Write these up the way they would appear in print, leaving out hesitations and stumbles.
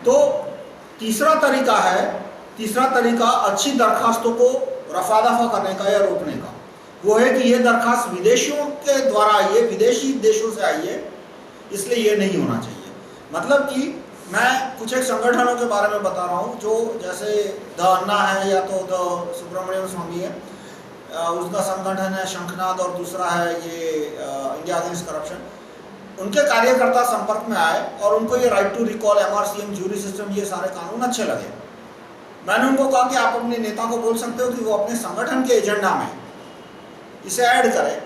तो तीसरा तरीका अच्छी दरखास्तों को रफा दफा करने का या रोकने का, वो है कि ये दरखास्त विदेशियों के द्वारा आई है, विदेशी देशों से आई है, इसलिए ये नहीं होना चाहिए। मतलब कि मैं कुछ एक संगठनों के बारे में बता रहा हूँ, जो जैसे द अन्ना है या तो द सुब्रमण्यम स्वामी है, उसका संगठन है शंखनाद, और दूसरा है ये इंडिया अगेंस्ट करप्शन। उनके कार्यकर्ता संपर्क में आए और उनको ये right to recall, MRCM, jury system, ये सारे कानून अच्छे लगे। मैंने उनको कहा कि आप अपने नेता को बोल सकते हो कि वो अपने संगठन के एजेंडा में इसे ऐड करें।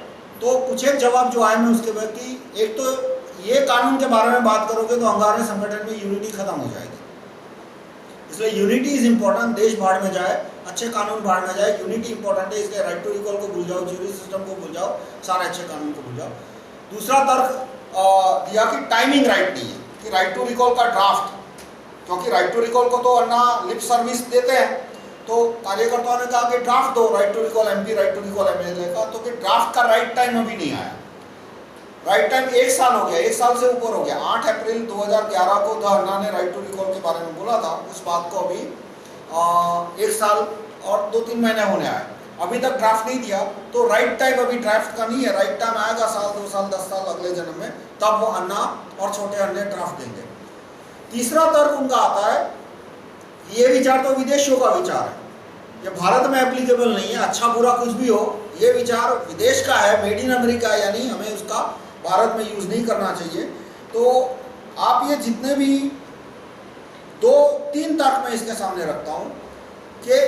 तो कुछ एक जवाब जो आए मैं उसके बाद कि एक तो ये कानून के बारे में बात करोगे तो 11वें संगठन में यूनिटी खत्म हो जाएगी, इसलिए यूनिटी इज इंपॉर्टेंट। देश बाढ़ में जाए, अच्छे कानून बाढ़ में जाए, यूनिटी इंपॉर्टेंट है, इसलिए राइट टू रिकॉल को भूल जाओ, जूरी सिस्टम को भूल जाओ, सारे अच्छे कानून को भूल जाओ। दूसरा तर्क दिया कि टाइमिंग राइट नहीं है, कि राइट टू रिकॉल का ड्राफ्ट, क्योंकि राइट टू रिकॉल को तो अन्ना लिप सर्विस देते हैं, तो कार्यकर्ताओं ने कहा कि ड्राफ्ट दो, right to recall MP, right to recall MLA का, तो कि ड्राफ्ट का राइट टाइम अभी नहीं आया। राइट टाइम 1 साल हो गया, 1 साल से ऊपर हो गया। 8 अप्रैल 2011 को द अन्ना ने राइट टू रिकॉल के बारे में बोला था, उस बात को अभी 1 साल और 2-3 महीने होने आए, अभी तक ड्राफ्ट नहीं दिया। तो राइट टाइम अभी ड्राफ्ट का नहीं है, राइट टाइम आएगा 1 साल, 2 साल, 10 साल अगले जन्म में, तब वो अन्ना और छोटे अन्य ड्राफ्ट देंगे। तीसरा तर्क उनका आता है, ये विचार तो विदेशियों का विचार है, ये भारत में एप्लीकेबल नहीं है, अच्छा बुरा कुछ भी हो, ये विचार विदेश का है, मेड इन अमेरिका, यानी हमें उसका भारत में यूज नहीं करना चाहिए। तो आप ये जितने भी 2-3 तर्क मैं इसके सामने रखता हूं कि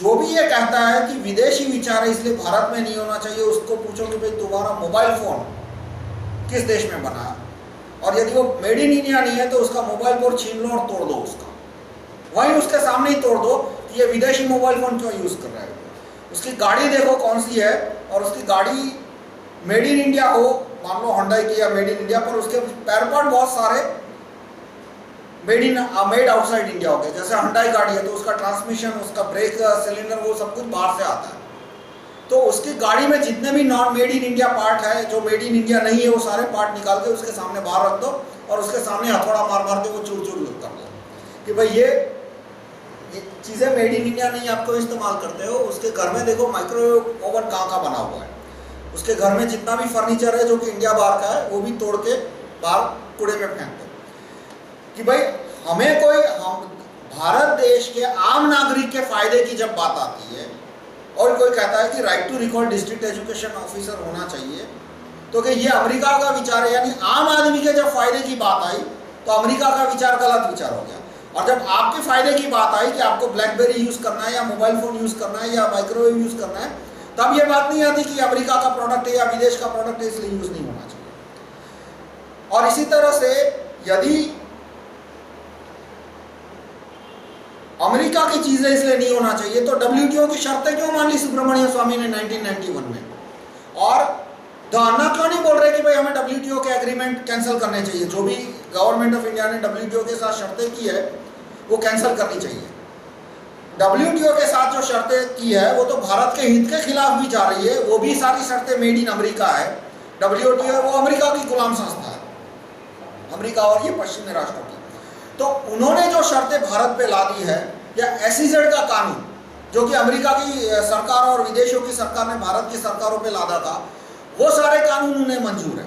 जो भी ये कहता है कि विदेशी विचार है इसलिए भारत में नहीं होना चाहिए, उसको पूछो कि भाई तुम्हारा मोबाइल फोन किस देश में बना है, और यदि वो मेड इन इंडिया नहीं है तो उसका मोबाइल फोन छीन लो और तोड़ दो उसका, वहीं उसके सामने ही तोड़ दो कि ये विदेशी मोबाइल फोन क्यों यूज कर रहा है। उसकी गाड़ी देखो कौन सी है, और उसकी गाड़ी मेड इन इंडिया हो, मान लो होंडा की या मेड इन इंडिया, पर उसके स्पेयर पार्ट बहुत सारे मेड आउटसाइड इंडिया हो गए। जैसे होंडा गाड़ी है तो उसका ट्रांसमिशन, उसका ब्रेक सिलेंडर, वो सब कुछ बाहर से आता है। तो उसकी गाड़ी में जितने भी non made in India part है, जो मेड इन इंडिया नहीं है, वो सारे पार्ट निकाल के उसके सामने बाहर रख दो और उसके सामने हथौड़ा मार मार के वो चूर चूर कर दो कि भाई ये चीज़ें मेड इन इंडिया नहीं, आपको इस्तेमाल करते हो। उसके घर में देखो माइक्रोवेव ओवन कहाँ का बना हुआ है, उसके घर में जितना भी फर्नीचर है जो कि इंडिया बाहर का है, वो भी तोड़ के बाहर कूड़े में फेंक दो कि भाई हमें हम भारत देश के आम नागरिक के फायदे की जब बात आती है और कोई कहता है कि right to recall district education officer होना चाहिए, तो कि ये अमेरिका का विचार है, यानी आम आदमी के जब फायदे की बात आई तो अमेरिका का विचार गलत विचार हो गया। और जब आपके फायदे की बात आई कि आपको ब्लैकबेरी यूज करना है या मोबाइल फोन यूज करना है या माइक्रोवेव यूज करना है, तब ये बात नहीं आती कि अमेरिका का प्रोडक्ट है या विदेश का प्रोडक्ट है इसलिए यूज नहीं होना चाहिए। और इसी तरह से यदि अमेरिका की चीजें इसलिए नहीं होना चाहिए तो डब्ल्यूटीओ की शर्तें क्यों मान ली सुब्रमण्यम स्वामी ने 1991 में, और द अन्ना क्यों नहीं बोल रहे कि भाई हमें डब्ल्यूटीओ के एग्रीमेंट कैंसिल करने चाहिए, जो भी गवर्नमेंट ऑफ इंडिया ने डब्ल्यूटीओ के साथ शर्तें की है वो कैंसिल करनी चाहिए। डब्ल्यूटीओ के साथ जो शर्तें की है वो तो भारत के हित के खिलाफ भी जा रही है, वो भी सारी शर्तें मेड इन अमेरिका है। डब्ल्यूटीओ वो अमेरिका की गुलाम संस्था है, अमेरिका और ये पश्चिमी राष्ट्रों की। तो उन्होंने जो शर्तें भारत पे ला दी है, या एसईजेड का कानून जो कि अमेरिका की सरकार और विदेशों की सरकार ने भारत की सरकारों पे लादा था, वो सारे कानून उन्हें मंजूर है।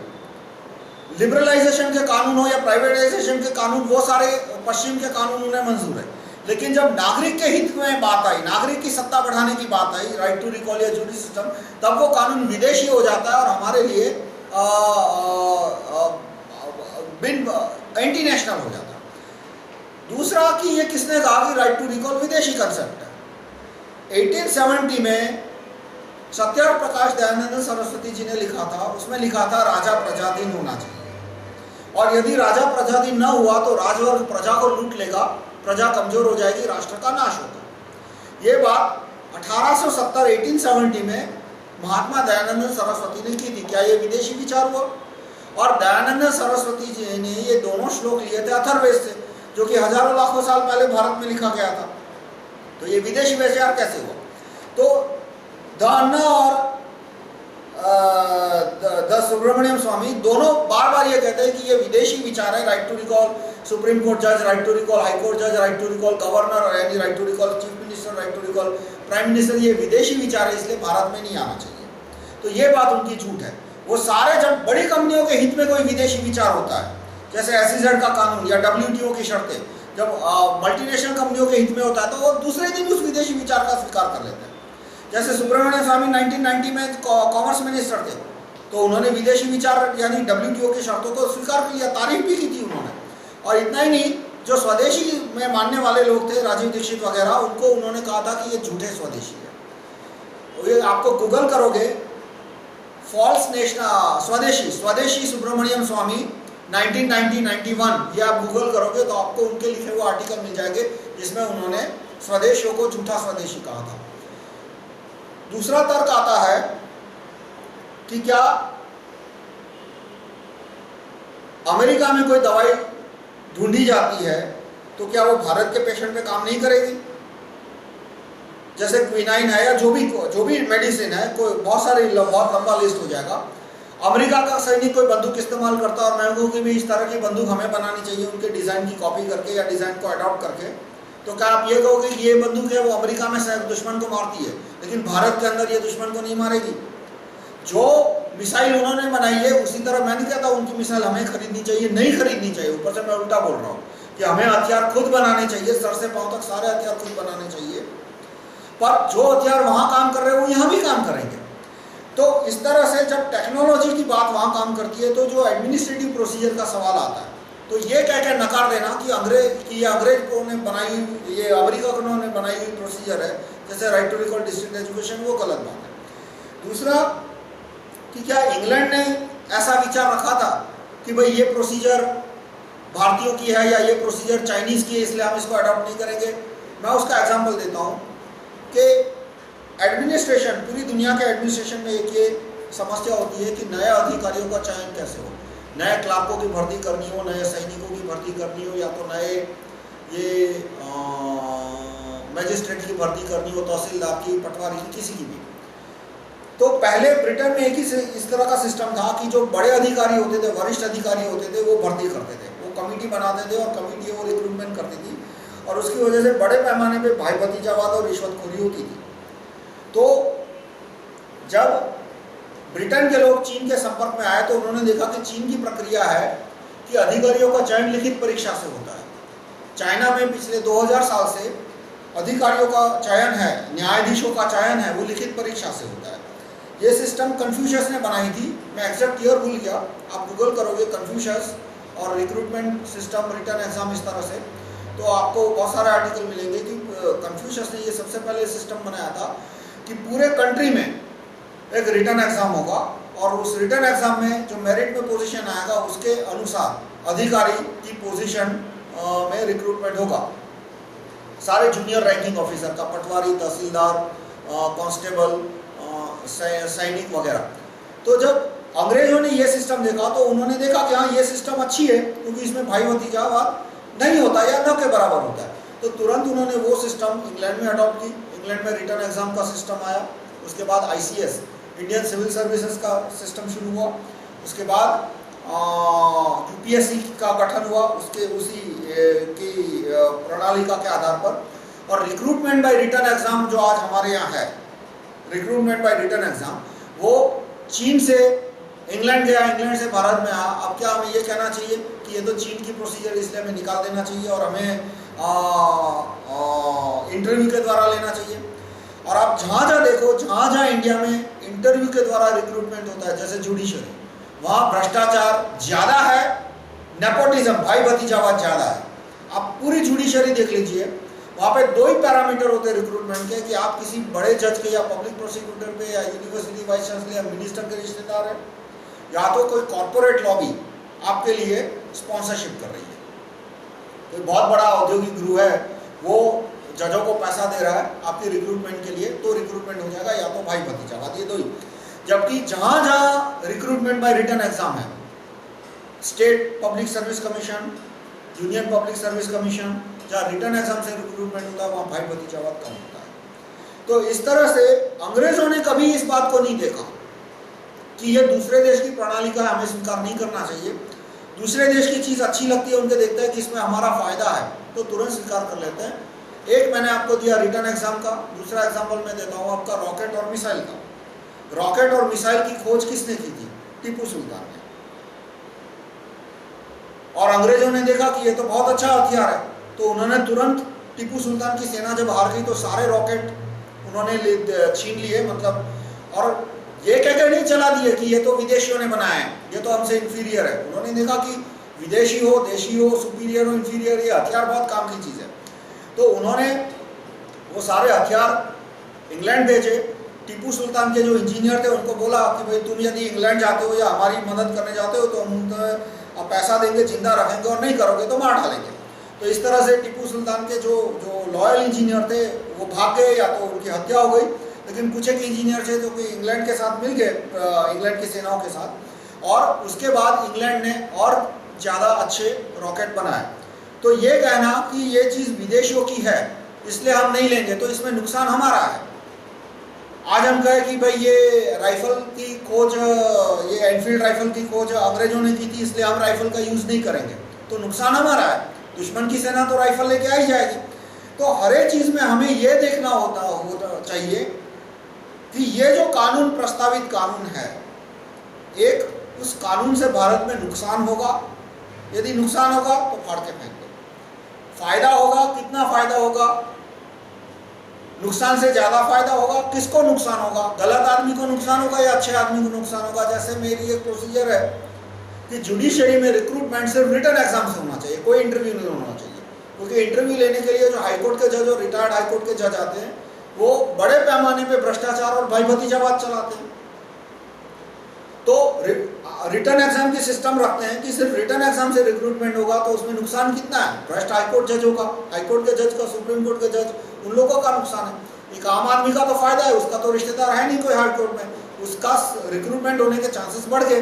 लिबरलाइजेशन के कानून हो या प्राइवेटाइजेशन के कानून, वो सारे पश्चिम के कानून उन्हें मंजूर है। लेकिन जब नागरिक के हित में बात आई, नागरिक की सत्ता बढ़ाने की बात आई, राइट टू रिकॉल या जूरी सिस्टम, तब वो कानून विदेशी हो जाता है और हमारे लिए एंटी नेशनल हो जाता है। दूसरा कि ये किसने कहा कि राइट टू रिकॉल विदेशी कंसेप्ट है। 1870 में सत्याग्रह प्रकाश दयानंद सरस्वती जी ने लिखा था, उसमें लिखा था राजा प्रजाधीन होना चाहिए, और यदि राजा प्रजाधीन न हुआ तो राजवर्ग प्रजा को लूट लेगा, प्रजा कमजोर हो जाएगी, राष्ट्र का नाश होगा। ये बात 1870 में महात्मा दयानंद सरस्वती ने की थी। क्या ये विदेशी विचार हुआ? और दयानंद सरस्वती जी ने ये दोनों श्लोक लिए थे अथर्ववेद से, जो कि हजारों लाखों साल पहले भारत में लिखा गया था। तो ये विदेशी विचार कैसे हुआ? तो द अन्ना और द सुब्रमण्यम स्वामी दोनों बार बार ये कहते हैं कि ये विदेशी विचार है, right to recall Supreme Court जज, right to recall High Court जज, राइट टू रिकॉल गवर्नर, यानी right to recall chief minister, right to recall prime minister, ये विदेशी विचार है, इसलिए भारत में नहीं आना चाहिए। तो ये बात उनकी झूठ है। वो सारे, जब बड़ी कंपनियों के हित में कोई विदेशी विचार होता है, जैसे SEZ का कानून या WTO की शर्तें, जब मल्टीनेशनल कंपनियों के हित में होता है तो वो दूसरे दिन उस विदेशी विचार का स्वीकार कर लेते हैं। जैसे सुब्रमण्यम स्वामी 1990 में कॉमर्स मिनिस्टर थे, तो उन्होंने विदेशी विचार यानी WTO की शर्तों को स्वीकार कर लिया, तारीफ भी की थी उन्होंने। और इतना ही नहीं, जो स्वदेशी में मानने वाले लोग थे, राजीव दीक्षित वगैरह, उनको उन्होंने कहा था कि ये झूठे स्वदेशी है। ये आपको गूगल करोगे, फॉल्स नेशनल स्वदेशी सुब्रमण्यम स्वामी 1990-91, ये आप गूगल करोगे तो आपको उनके लिखे हुए आर्टिकल मिल जाएंगे जिसमें उन्होंने स्वदेशियों को झूठा स्वदेशी कहा था। दूसरा तर्क आता है कि क्या अमेरिका में कोई दवाई ढूंढी जाती है तो क्या वो भारत के पेशेंट पे काम नहीं करेगी? जैसे क्विनाइन है या जो भी मेडिसिन है, कोई बहुत लंबा लिस्ट हो जाएगा। अमेरिका का सैनिक कोई बंदूक इस्तेमाल करता है और मैं कहूँ कि भी इस तरह की बंदूक हमें बनानी चाहिए, उनके डिज़ाइन की कॉपी करके या डिज़ाइन को अडॉप्ट करके, तो क्या आप ये कहोगे कि ये बंदूक है वो अमेरिका में दुश्मन को मारती है, लेकिन भारत के अंदर ये दुश्मन को नहीं मारेगी? जो मिसाइल उन्होंने बनाई है उसी तरह मैं नहीं कहता उनकी मिसाइल हमें खरीदनी चाहिए, नहीं खरीदनी चाहिए। ऊपर से मैं उल्टा बोल रहा हूँ कि हमें हथियार खुद बनाने चाहिए, सर से पांव तक सारे हथियार खुद बनाने चाहिए। पर जो हथियार वहां काम कर रहे हैं वो यहाँ भी काम करेंगे। तो इस तरह से जब टेक्नोलॉजी की बात वहां काम करती है तो जो एडमिनिस्ट्रेटिव प्रोसीजर का सवाल आता है, तो ये कह के नकार देना कि अंग्रेज ने बनाई, ये अमेरिका ने बनाई हुई प्रोसीजर है, जैसे right to recall district education, वो गलत बात है। दूसरा कि क्या इंग्लैंड ने ऐसा विचार रखा था कि भाई ये प्रोसीजर भारतीयों की है या ये प्रोसीजर चाइनीज़ की है इसलिए हम इसको अडॉप्ट नहीं करेंगे? मैं उसका एग्जांपल देता हूँ कि एडमिनिस्ट्रेशन, पूरी दुनिया के एडमिनिस्ट्रेशन में एक ये समस्या होती है कि नए अधिकारियों का चयन कैसे हो, नए क्लार्कों की भर्ती करनी हो, नए सैनिकों की भर्ती करनी हो, या तो नए ये मैजिस्ट्रेट की भर्ती करनी हो, तहसीलदार की, पटवारी की, किसी की भी। तो पहले ब्रिटेन में एक ही इस तरह का सिस्टम था कि जो बड़े अधिकारी होते थे, वरिष्ठ अधिकारी होते थे, वो भर्ती करते थे, वो कमेटी बनाते थे और कमेटी वो रिक्रूटमेंट करती थी, और उसकी वजह से बड़े पैमाने पे भाई भतीजावाद और रिश्वतखोरी होती थी। तो जब ब्रिटेन के लोग चीन के संपर्क में आए तो उन्होंने देखा कि चीन की प्रक्रिया है कि अधिकारियों का चयन लिखित परीक्षा से होता है। चाइना में पिछले 2000 साल से अधिकारियों का चयन है, न्यायाधीशों का चयन है, वो लिखित परीक्षा से होता है। ये सिस्टम कन्फ्यूशियस ने बनाई थी, मैं एग्जैक्ट ईयर भूल गया, आप गूगल करोगे कन्फ्यूशियस और रिक्रूटमेंट सिस्टम रिटर्न एग्जाम इस तरह से, तो आपको बहुत सारे आर्टिकल मिलेंगे कि कन्फ्यूशियस ने ये सबसे पहले सिस्टम बनाया था कि पूरे कंट्री में एक रिटर्न एग्जाम होगा और उस रिटर्न एग्जाम में जो मेरिट में पोजीशन आएगा उसके अनुसार अधिकारी की पोजीशन में रिक्रूटमेंट होगा, सारे जूनियर रैंकिंग ऑफिसर का, पटवारी, तहसीलदार, कांस्टेबल, सैनिक वगैरह। तो जब अंग्रेजों ने ये सिस्टम देखा तो उन्होंने देखा कि हाँ ये सिस्टम अच्छी है क्योंकि इसमें भाई भतीजावाद नहीं होता या न के बराबर होता है, तो तुरंत उन्होंने वो सिस्टम इंग्लैंड में अडॉप्ट की। इंग्लैंड में रिटर्न एग्जाम का सिस्टम आया, उसके बाद ICS इंडियन सिविल सर्विसेज का सिस्टम शुरू हुआ, उसके बाद UPSC का गठन हुआ उसी की प्रणालिका के आधार पर। और रिक्रूटमेंट बाय रिटर्न एग्जाम जो आज हमारे यहाँ है, रिक्रूटमेंट बाय रिटर्न एग्जाम, वो चीन से इंग्लैंड गया, इंग्लैंड से भारत में आया। अब क्या हमें ये कहना चाहिए कि ये तो चीन की प्रोसीजर इसलिए हमें निकाल देना चाहिए और हमें इंटरव्यू के द्वारा लेना चाहिए? और आप जहाँ देखो, जहाँ इंडिया में इंटरव्यू के द्वारा रिक्रूटमेंट होता है, जैसे जुडिशरी, वहाँ भ्रष्टाचार ज़्यादा है, नेपोटिज्म, भाई भतीजावाद ज़्यादा है। आप पूरी जुडिशरी देख लीजिए, वहाँ पे 2 ही पैरामीटर होते हैं रिक्रूटमेंट के कि आप किसी बड़े जज के या पब्लिक प्रोसिक्यूटर पे या यूनिवर्सिटी वाइस चांसलर या मिनिस्टर के रिश्तेदार है, या तो कोई कॉर्पोरेट लॉबी आपके लिए स्पॉन्सरशिप कर रही है, कोई बहुत बड़ा औद्योगिक गृह है वो जजों को पैसा दे रहा है आपके रिक्रूटमेंट के लिए, तो रिक्रूटमेंट हो जाएगा, या तो भाई भतीजावाद, ये 2 ही। जबकि जहाँ जहाँ रिक्रूटमेंट बाय रिटर्न एग्जाम है, state public service commission, union public service commission, जहाँ रिटर्न एग्जाम से रिक्रूटमेंट होता है वहाँ भाई भतीजावाद कम होता है। तो इस तरह से अंग्रेजों ने कभी इस बात को नहीं देखा कि ये दूसरे देश की प्रणाली का हमें स्वीकार नहीं करना चाहिए। दूसरे देश की चीज़ अच्छी लगती है, उनके देखते हैं कि इसमें हमारा फायदा है तो तुरंत स्वीकार कर लेते हैं। एक मैंने आपको दिया रिटर्न एग्जाम का, दूसरा एग्जाम्पल मैं देता हूँ आपका रॉकेट और मिसाइल का। रॉकेट और मिसाइल की खोज किसने की थी? टीपू सुल्तान ने। और अंग्रेजों ने देखा कि ये तो बहुत अच्छा हथियार है, तो उन्होंने तुरंत, टीपू सुल्तान की सेना जब हार गई तो सारे रॉकेट उन्होंने छीन लिए, मतलब, और ये कहकर नहीं चला दिए कि ये तो विदेशियों ने बनाया है, ये तो हमसे इंफीरियर है। उन्होंने देखा कि विदेशी हो, देशी हो, सुपीरियर हो, इंफीरियर, ये हथियार बहुत काम की चीज़ है। तो उन्होंने वो सारे हथियार इंग्लैंड भेजे। टीपू सुल्तान के जो इंजीनियर थे उनको बोला कि भाई तुम यदि इंग्लैंड जाते हो या हमारी मदद करने जाते हो तो हम पैसा देंगे, जिंदा रखेंगे, और नहीं करोगे तो मार डालेंगे। तो इस तरह से टीपू सुल्तान के जो लॉयल इंजीनियर थे वो भाग गए, या तो उनकी हत्या हो गई। लेकिन कुछ एक इंजीनियर थे जो कि इंग्लैंड के साथ मिल गए, इंग्लैंड की सेनाओं के साथ, और उसके बाद इंग्लैंड ने और ज़्यादा अच्छे रॉकेट बनाए। तो ये कहना कि ये चीज़ विदेशियों की है इसलिए हम नहीं लेंगे, तो इसमें नुकसान हमारा है। आज हम कहें कि भाई ये राइफल की खोज, ये एनफील्ड राइफल की खोज अंग्रेजों ने की थी इसलिए हम राइफल का यूज़ नहीं करेंगे, तो नुकसान हमारा है। दुश्मन की सेना तो राइफल लेके आ ही जाएगी। तो हर एक चीज़ में हमें ये देखना होता चाहिए कि ये जो कानून, प्रस्तावित कानून है, एक उस कानून से भारत में नुकसान होगा, यदि नुकसान होगा तो फाड़ के फेंक दो, फायदा होगा, कितना फायदा होगा, नुकसान से ज्यादा फायदा होगा, किसको नुकसान होगा, गलत आदमी को नुकसान होगा या अच्छे आदमी को नुकसान होगा। जैसे मेरी एक प्रोसीजर है कि जुडिशरी में रिक्रूटमेंट सिर्फ रिटर्न एग्जाम से होना चाहिए, कोई इंटरव्यू नहीं होना चाहिए, क्योंकि इंटरव्यू लेने के लिए जो हाईकोर्ट के जज और रिटायर्ड हाईकोर्ट के जज आते हैं वो बड़े पैमाने पे भ्रष्टाचार और भाई भतीजावाद चलाते हैं। तो रिटर्न एग्जाम की सिस्टम रखते हैं कि सिर्फ रिटर्न एग्जाम से रिक्रूटमेंट होगा, तो उसमें नुकसान कितना है? भ्रष्ट हाईकोर्ट जजों का, हाईकोर्ट के जज का, सुप्रीम कोर्ट के जज, उन लोगों का नुकसान है। एक आम आदमी का तो फायदा है, उसका तो रिश्तेदार है नहीं कोई हाईकोर्ट में, उसका रिक्रूटमेंट होने के चांसेस बढ़ गए।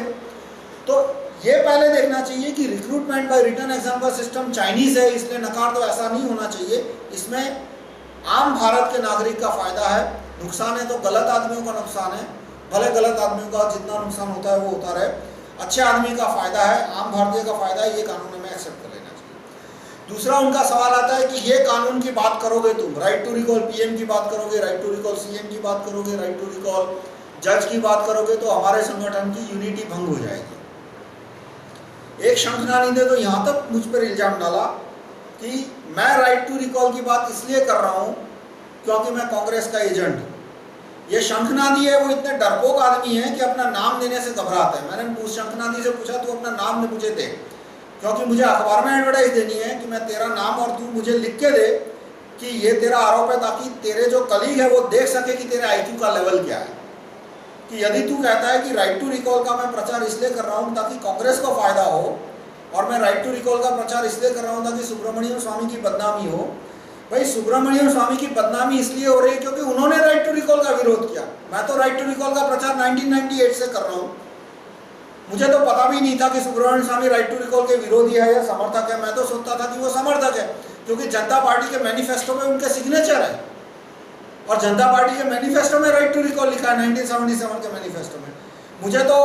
तो ये पहले देखना चाहिए कि रिक्रूटमेंट बाय रिटर्न एग्जाम का सिस्टम चाइनीज है इसलिए नकार दो, ऐसा नहीं होना चाहिए। इसमें आम भारत के नागरिक का फायदा है, नुकसान है तो गलत आदमियों का नुकसान है। भले गलत आदमियों का जितना नुकसान होता है वो होता रहे, अच्छे आदमी का फायदा है, आम भारतीय का फायदा है, ये कानून हमें एक्सेप्ट कर लेना चाहिए। दूसरा उनका सवाल आता है कि ये कानून की बात करोगे तुम, राइट टू रिकॉल पीएम की बात करोगे, राइट टू रिकॉल सीएम की बात करोगे, राइट टू रिकॉल जज की बात करोगे, तो हमारे संगठन की यूनिटी भंग हो जाएगी। एक शंखनानी ने तो यहाँ तक मुझ पर इल्जाम डाला कि मैं राइट टू रिकॉल की बात इसलिए कर रहा हूँ क्योंकि मैं कांग्रेस का एजेंट हूँ। ये शंखनादी है, वो इतने डरपोक आदमी है कि अपना नाम देने से घबराता है। मैंने उस शंखनादी से पूछा तू अपना नाम में मुझे दे, क्योंकि मुझे अखबार में एडवर्टाइज देनी है कि मैं तेरा नाम और तू मुझे लिख के दे कि ये तेरा आरोप है, ताकि तेरे जो कलीग है वो देख सके कि तेरे IQ का लेवल क्या है। कि यदि तू कहता है कि राइट टू रिकॉल का मैं प्रचार इसलिए कर रहा हूँ ताकि कांग्रेस को फायदा हो, और मैं राइट टू रिकॉल का प्रचार इसलिए कर रहा हूँ ताकि सुब्रमण्यम स्वामी की बदनामी हो, भाई सुब्रमण्यम स्वामी की बदनामी इसलिए हो रही है क्योंकि उन्होंने राइट टू रिकॉल का विरोध किया। मैं तो राइट टू रिकॉल का प्रचार 1998 से कर रहा हूँ। मुझे तो पता भी नहीं था कि सुब्रमण्यम स्वामी राइट टू रिकॉल के विरोधी है या समर्थक है। मैं तो सोचता था कि वो समर्थक है, क्योंकि जनता पार्टी के मैनिफेस्टो में उनके सिग्नेचर है, और जनता पार्टी के मैनिफेस्टो में राइट टू रिकॉल लिखा है 1977 के मैनिफेस्टो में। मुझे तो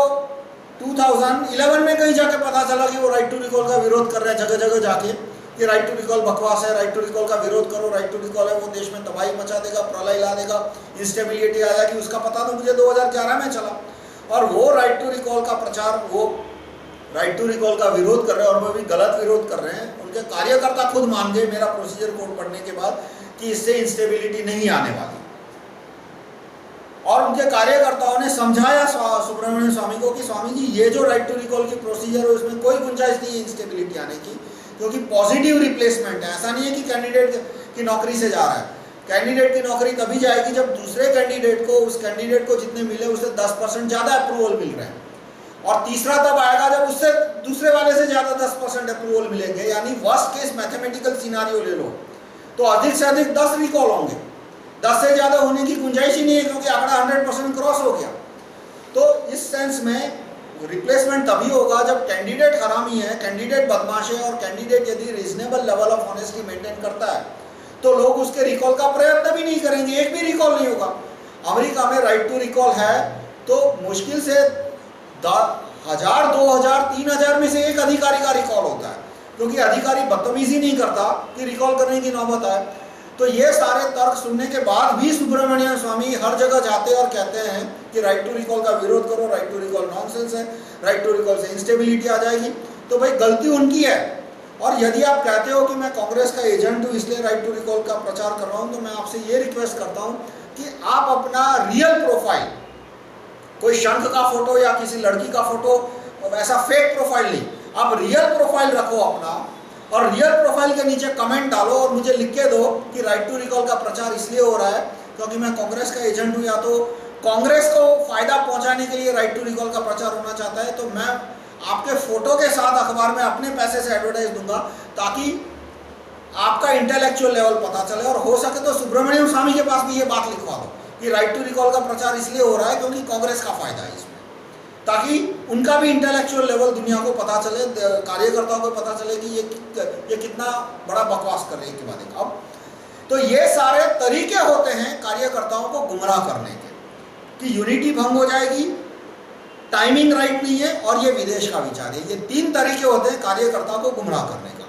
2011 में कहीं जाके पता चला कि वो राइट टू रिकॉल का विरोध कर रहे हैं, जगह जगह जाके, कि राइट टू रिकॉल बकवास है, राइट टू रिकॉल का विरोध करो, राइट टू रिकॉल है वो देश में तबाही मचा देगा, प्रलय ला देगा, इंस्टेबिलिटी आ जाएगी। उसका पता तो मुझे 2011 में चला, और वो राइट टू रिकॉल का प्रचार, वो राइट टू रिकॉल का विरोध कर रहे हैं, और वो भी गलत विरोध कर रहे हैं। उनके कार्यकर्ता खुद मान गए मेरा प्रोसीजर कोड पढ़ने के बाद कि इससे इंस्टेबिलिटी नहीं आने वाली, और उनके कार्यकर्ताओं ने समझाया सुब्रमण्यम स्वामी को कि स्वामी जी ये जो राइट टू रिकॉल की प्रोसीजर है उसमें कोई गुंजाइश नहीं है इंस्टेबिलिटी आने की, क्योंकि पॉजिटिव रिप्लेसमेंट है। ऐसा नहीं है कि कैंडिडेट की नौकरी से जा रहा है। कैंडिडेट की नौकरी तभी जाएगी जब दूसरे कैंडिडेट को, उस कैंडिडेट को जितने मिले उससे 10% ज़्यादा अप्रूवल मिल रहे हैं, और तीसरा तब आएगा जब उससे दूसरे वाले से ज़्यादा 10% अप्रूवल मिलेंगे। यानी वर्स्ट केस मैथमेटिकल सिनारियो ले लो तो अधिक से अधिक 10 रिकॉल होंगे, 10 से ज़्यादा होने की गुंजाइश ही नहीं है, क्योंकि आंकड़ा 100% क्रॉस हो गया। तो इस सेंस में रिप्लेसमेंट तभी होगा जब कैंडिडेट हरामी है, कैंडिडेट बदमाश है, और कैंडिडेट यदि reasonable level of honesty maintain करता है तो लोग उसके रिकॉल का प्रयत्न भी नहीं करेंगे, एक भी रिकॉल नहीं होगा। अमेरिका में राइट टू रिकॉल है तो मुश्किल से 1000, 2000, 3000 में से एक अधिकारी का रिकॉल होता है, क्योंकि अधिकारी बदतमीजी नहीं करता कि रिकॉल करने की नौबत आए। तो ये सारे तर्क सुनने के बाद भी सुब्रमण्यम स्वामी हर जगह जाते और कहते हैं कि राइट टू रिकॉल का विरोध करो, राइट टू रिकॉल नॉनसेंस है, राइट टू रिकॉल से इंस्टेबिलिटी आ जाएगी। तो भाई गलती उनकी है। और यदि आप कहते हो कि मैं कांग्रेस का एजेंट हूँ इसलिए राइट टू रिकॉल का प्रचार कर रहा हूँ, तो मैं आपसे ये रिक्वेस्ट करता हूँ कि आप अपना रियल प्रोफाइल, कोई शंख का फोटो या किसी लड़की का फोटो, ऐसा फेक प्रोफाइल नहीं, आप रियल प्रोफाइल रखो अपना, और रियल प्रोफाइल के नीचे कमेंट डालो और मुझे लिख के दो कि राइट टू रिकॉल का प्रचार इसलिए हो रहा है क्योंकि मैं कांग्रेस का एजेंट हूँ, या तो कांग्रेस को फायदा पहुंचाने के लिए राइट टू रिकॉल का प्रचार होना चाहता है, तो मैं आपके फोटो के साथ अखबार में अपने पैसे से एडवर्टाइज दूंगा ताकि आपका इंटेलेक्चुअल लेवल पता चले। और हो सके तो सुब्रमण्यम स्वामी के पास भी ये बात लिखवा दो कि राइट टू रिकॉल का प्रचार इसलिए हो रहा है क्योंकि कांग्रेस का फायदा है इसमें, ताकि उनका भी इंटेलेक्चुअल लेवल दुनिया को पता चले, कार्यकर्ताओं को पता चले कि ये कितना बड़ा बकवास कर रहे हैं के बाद एक। अब तो ये सारे तरीके होते हैं कार्यकर्ताओं को गुमराह करने के, कि यूनिटी भंग हो जाएगी, टाइमिंग राइट नहीं है और ये विदेश का विचार है। ये 3 तरीके होते हैं कार्यकर्ता को गुमराह करने का।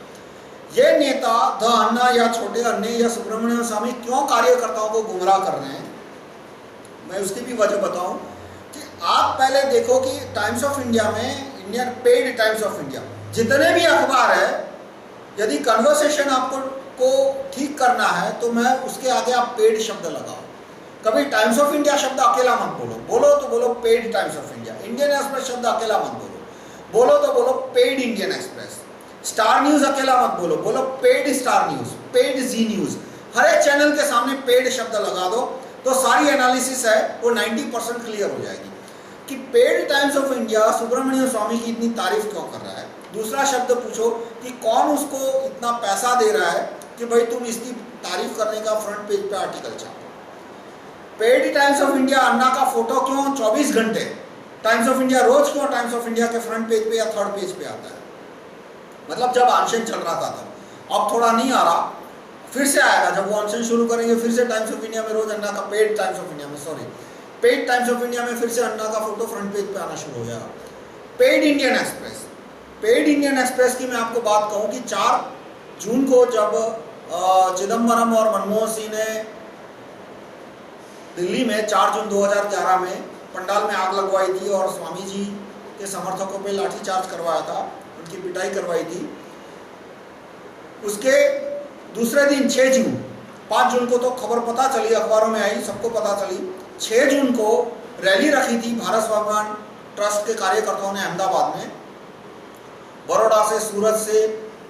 ये नेता द अन्ना या छोटे अन्ने या सुब्रमण्यम स्वामी क्यों कार्यकर्ताओं को गुमराह कर रहे हैं, मैं उसकी भी वजह बताऊं कि आप पहले देखो कि टाइम्स ऑफ इंडिया में, Indian paid Times of India, जितने भी अखबार है, यदि कन्वर्सेशन आपको ठीक करना है तो मैं उसके आगे आप पेड शब्द लगाओ। कभी टाइम्स ऑफ इंडिया शब्द अकेला मत बोलो, बोलो तो बोलो paid Times of India. Indian express शब्द अकेला मत बोलो, बोलो तो बोलो paid Indian express. Star news अकेला मत बोलो, बोलो पेड स्टार न्यूज, पेड जी न्यूज। हर एक चैनल के सामने पेड शब्द लगा दो तो सारी एनालिसिस है वो 90% क्लियर हो जाएगी कि paid Times of India Subramanian Swamy की इतनी तारीफ क्यों कर रहा है। दूसरा शब्द पूछो कि कौन उसको इतना पैसा दे रहा है कि भाई तुम इसकी तारीफ करने का फ्रंट पेज पे आर्टिकल छापो। Paid Times of India Anna का फोटो क्यों 24 घंटे, टाइम्स ऑफ इंडिया रोज क्यों टाइम्स ऑफ इंडिया के फ्रंट पेज पे या थर्ड पेज पे आता है। मतलब जब अनशन चल रहा था तब, अब थोड़ा नहीं आ रहा, फिर से आएगा। जब वो अनशन शुरू करेंगे फिर से टाइम्स ऑफ इंडिया में रोज अन्ना का, पेड टाइम्स ऑफ इंडिया में, sorry, paid Times of India में फिर से अन्ना का फोटो फ्रंट पेज पे आना शुरू हो जाएगा। Paid Indian express, paid Indian express की मैं आपको बात कहूँ कि 4 जून को जब चिदम्बरम और मनमोहन सिंह ने दिल्ली में 4 जून 2011 में पंडाल में आग लगवाई थी और स्वामी जी के समर्थकों पे लाठीचार्ज करवाया था, उनकी पिटाई करवाई थी, उसके दूसरे दिन 6 जून, 5 जून को तो खबर पता चली, अखबारों में आई, सबको पता चली, 6 जून को रैली रखी थी भारत स्वाभिमान ट्रस्ट के कार्यकर्ताओं ने अहमदाबाद में। बड़ौदा से, सूरत से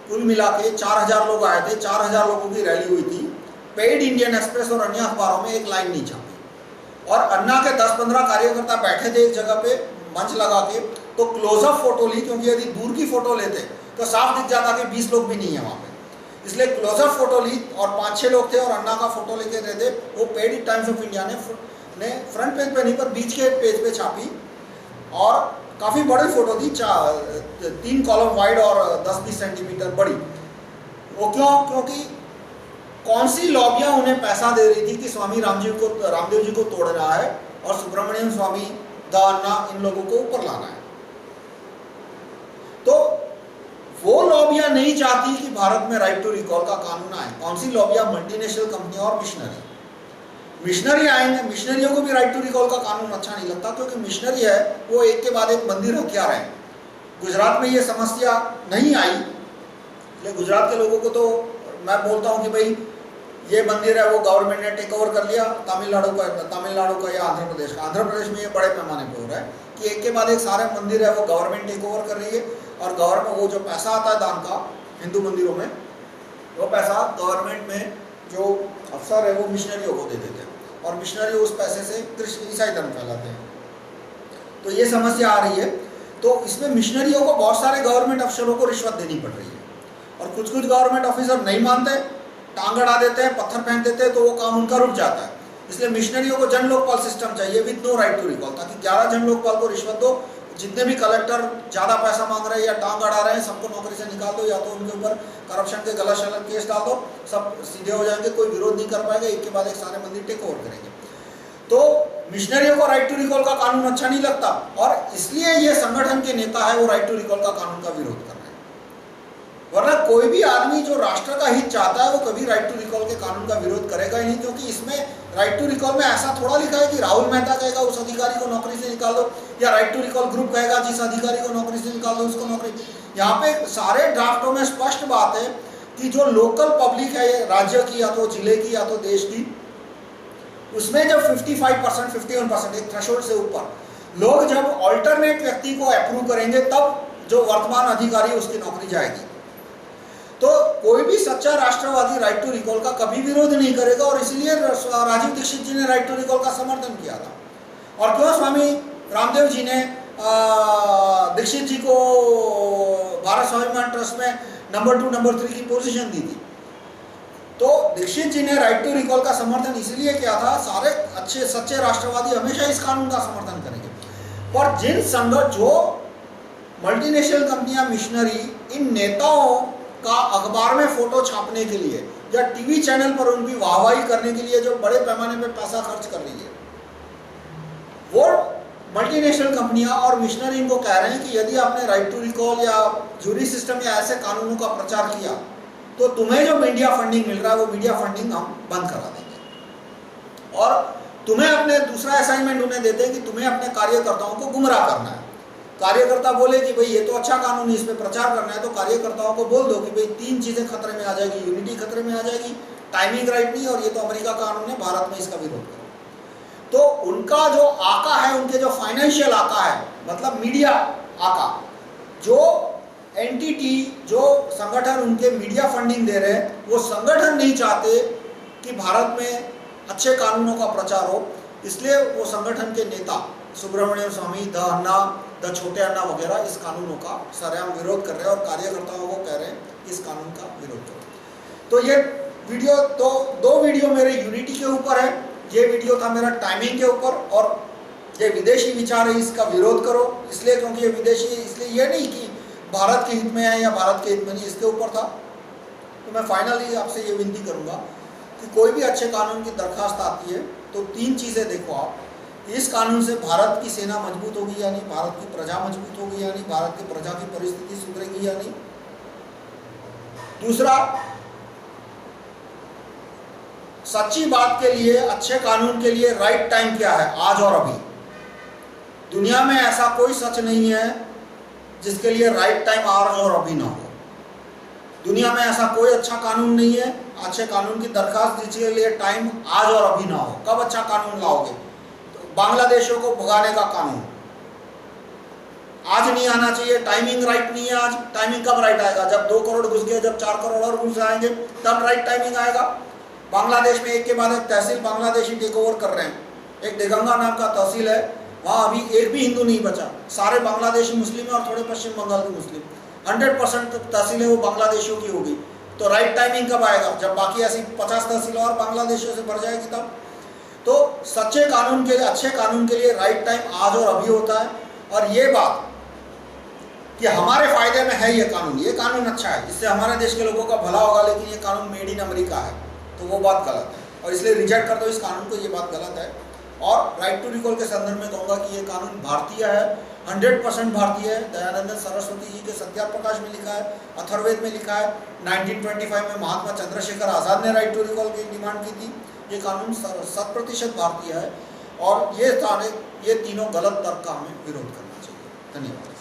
कुल मिला के 4000 लोग आए थे, 4000 लोगों की रैली हुई थी। पेड इंडियन एक्सप्रेस और अन्य अखबारों में एक लाइन नहीं छपी और अन्ना के 10-15 कार्यकर्ता बैठे थे एक जगह पे मंच लगा के, तो क्लोजअप फोटो ली, क्योंकि यदि दूर की फोटो लेते तो साफ दिख जाता कि 20 लोग भी नहीं है वहाँ पे, इसलिए क्लोजअप फोटो ली और 5-6 लोग थे और अन्ना का फोटो लेके रहते। वो पेड टाइम्स ऑफ इंडिया ने फ्रंट पेज पे नहीं पर बीच के पेज पे छापी और काफ़ी बड़ी फोटो थी, 3 कॉलम वाइड और 10-20 सेंटीमीटर बड़ी। वो क्यों? क्योंकि कौन सी लॉबियां उन्हें पैसा दे रही थी कि स्वामी रामदेव जी को तोड़ रहा है और सुब्रमण्यम स्वामी, द अन्ना, इन लोगों को ऊपर लाना है। तो वो लॉबियां नहीं चाहती कि भारत में राइट टू रिकॉल का कानून आए। कौन सी लॉबियां? मल्टीनेशनल कंपनियां और मिशनरी आएंगे। मिशनरियों को भी राइट टू रिकॉल का कानून अच्छा नहीं लगता, क्योंकि मिशनरी है वो एक के बाद एक मंदिर हथियार है। गुजरात में ये समस्या नहीं आई, इसलिए गुजरात के लोगों को तो मैं बोलता हूँ कि भाई ये मंदिर है वो गवर्नमेंट ने टेक ओवर कर लिया, तमिलनाडु का या आंध्र प्रदेश का। आंध्र प्रदेश में ये बड़े पैमाने पर हो रहा है कि एक के बाद एक सारे मंदिर है वो गवर्नमेंट टेक ओवर कर रही है और गवर्नमेंट, वो जो पैसा आता है दान का हिंदू मंदिरों में, वो पैसा गवर्नमेंट में जो अफसर है वो मिशनरियों को दे देते हैं और मिशनरी उस पैसे से कृष्ण ईसाई धर्म फैलाते हैं। तो ये समस्या आ रही है। तो इसमें मिशनरियों को बहुत सारे गवर्नमेंट अफसरों को रिश्वत देनी पड़ रही है और कुछ गवर्नमेंट ऑफिसर नहीं मानते, टांग अड़ा देते हैं, पत्थर फेंक देते हैं, तो वो काम उनका रुक जाता है। इसलिए मिशनरियों को जन लोकपाल सिस्टम चाहिए with no right to recall, ताकि 11 जन लोकपाल को रिश्वत दो, जितने भी कलेक्टर ज़्यादा पैसा मांग रहे हैं या टांग अड़ा रहे हैं सबको नौकरी से निकाल दो, या तो उनके ऊपर करप्शन के गलत शलत केस डाल दो, सब सीधे हो जाएंगे, कोई विरोध नहीं कर पाएगा, एक के बाद एक सारे मंदिर टेक ओवर करेंगे। तो मिशनरियों को राइट टू रिकॉल का कानून अच्छा नहीं लगता और इसलिए ये संगठन के नेता है वो राइट टू रिकॉल का कानून का विरोध कर रहे हैं। वरना कोई भी आदमी जो राष्ट्र का हित चाहता है वो कभी राइट टू रिकॉल के कानून का विरोध करेगा ही नहीं, क्योंकि इसमें राइट टू रिकॉल में ऐसा थोड़ा लिखा है कि राहुल मेहता कहेगा उस अधिकारी को नौकरी से निकाल दो, या राइट टू रिकॉल ग्रुप कहेगा जिस अधिकारी को नौकरी से निकाल दो उसको नौकरी। यहाँ पे सारे ड्राफ्टों में स्पष्ट बात है कि जो लोकल पब्लिक है राज्य की या तो जिले की या तो देश की, उसमें जब 55%, 51% एक थ्रेशोल्ड से ऊपर लोग जब ऑल्टरनेट व्यक्ति को अप्रूव करेंगे तब जो वर्तमान अधिकारी उसकी नौकरी जाएगी। तो कोई भी सच्चा राष्ट्रवादी राइट टू रिकॉल का कभी विरोध नहीं करेगा और इसलिए राजीव दीक्षित जी ने राइट टू रिकॉल का समर्थन किया था। और क्यों स्वामी रामदेव जी ने दीक्षित जी को भारत स्वाभिमान ट्रस्ट में नंबर 2 नंबर 3 की पोजीशन दी थी। तो दीक्षित जी ने राइट टू रिकॉल का समर्थन इसलिए किया था, सारे अच्छे सच्चे राष्ट्रवादी हमेशा इस कानून का समर्थन करेंगे। और जिन संगठन जो मल्टीनेशनल कंपनियां मिशनरी इन नेताओं का अखबार में फोटो छापने के लिए या टीवी चैनल पर उनकी वाहवाही करने के लिए जो बड़े पैमाने पर पैसा खर्च कर रही है, वो मल्टीनेशनल कंपनियां और मिशनरी इनको कह रहे हैं कि यदि आपने राइट टू रिकॉल या जूरी सिस्टम या ऐसे कानूनों का प्रचार किया तो तुम्हें जो मीडिया फंडिंग मिल रहा है वो मीडिया फंडिंग हम बंद करा देंगे और तुम्हें अपने दूसरा असाइनमेंट उन्हें देते हैं कि तुम्हें अपने कार्यकर्ताओं को गुमराह करना है। कार्यकर्ता बोले कि भाई ये तो अच्छा कानून है, इस पे प्रचार करना है, तो कार्यकर्ताओं को बोल दो कि भाई 3 चीजें खतरे में आ जाएगी, यूनिटी खतरे में आ जाएगी, टाइमिंग राइट नहीं, और ये तो अमेरिका का कानून है, भारत में इसका विरोध करो। तो उनका जो आका है, उनके जो फाइनेंशियल आका है, मतलब मीडिया आका, जो एंटिटी, जो संगठन उनके मीडिया फंडिंग दे रहे हैं, वो संगठन नहीं चाहते कि भारत में अच्छे कानूनों का प्रचार हो, इसलिए वो संगठन के नेता सुब्रमण्यम स्वामी, द अन्ना, द छोटे अन्ना वगैरह इस कानूनों का सरेआम विरोध कर रहे हैं और कार्यकर्ताओं को कह रहे हैं इस कानून का विरोध करो। तो ये वीडियो तो 2 वीडियो मेरे यूनिटी के ऊपर है, ये वीडियो था मेरा टाइमिंग के ऊपर, और ये विदेशी विचार है इसका विरोध करो, इसलिए क्योंकि ये विदेशी, इसलिए ये नहीं कि भारत के हित में है या भारत के हित में नहीं, इसके ऊपर था। तो मैं फाइनली आपसे ये विनती करूंगा कि कोई भी अच्छे कानून की दरखास्त आती है तो 3 चीज़ें देखो आप, इस कानून से भारत की सेना मजबूत होगी या नहीं, भारत की प्रजा मजबूत होगी या नहीं, भारत की प्रजा की परिस्थिति सुधरेगी या नहीं। दूसरा, सच्ची बात के लिए, अच्छे कानून के लिए राइट टाइम क्या है, आज और अभी। दुनिया में ऐसा कोई सच नहीं है जिसके लिए राइट टाइम आज और अभी ना हो। दुनिया में ऐसा कोई अच्छा कानून नहीं है, अच्छे कानून की दरखास्त जिसके लिए टाइम आज और अभी ना हो। कब अच्छा कानून लाओगे? तो बांग्लादेशियों को भगाने का कानून आज नहीं आना चाहिए, टाइमिंग राइट नहीं है आज। टाइमिंग कब राइट आएगा? जब 2 करोड़ घुस गए, जब 4 करोड़ और घुस आएंगे, तब राइट टाइमिंग आएगा। बांग्लादेश में एक के बाद एक तहसील बांग्लादेशी टेक ओवर कर रहे हैं। एक देगंगा नाम का तहसील है, वहाँ अभी एक भी हिंदू नहीं बचा, सारे बांग्लादेशी मुस्लिम है और थोड़े पश्चिम बंगाल के मुस्लिम। 100% तहसीलें वो बांग्लादेशियों की होगी। तो राइट टाइमिंग कब आएगा? जब बाकी ऐसी 50 तहसीलें और बांग्लादेशियों से भर जाएगी तब। तो सच्चे कानून के लिए, अच्छे कानून के लिए राइट टाइम आज और अभी होता है। और ये बात कि हमारे फायदे में है ये कानून अच्छा है, इससे हमारे देश के लोगों का भला होगा, लेकिन ये कानून मेड इन अमेरिका है, तो वो बात गलत है और इसलिए रिजेक्ट कर दो इस कानून को, ये बात गलत है। और राइट टू रिकॉल के संदर्भ में कहूँगा कि ये कानून भारतीय है, 100% भारतीय है। दयानंद सरस्वती जी के सत्यार्थ प्रकाश में लिखा है, अथर्ववेद में लिखा है। 1925 में महात्मा चंद्रशेखर आज़ाद ने राइट टू रिकॉल की डिमांड की थी। ये कानून 100% भारतीय है और ये तीनों गलत तर्क का हमें विरोध करना चाहिए। धन्यवाद।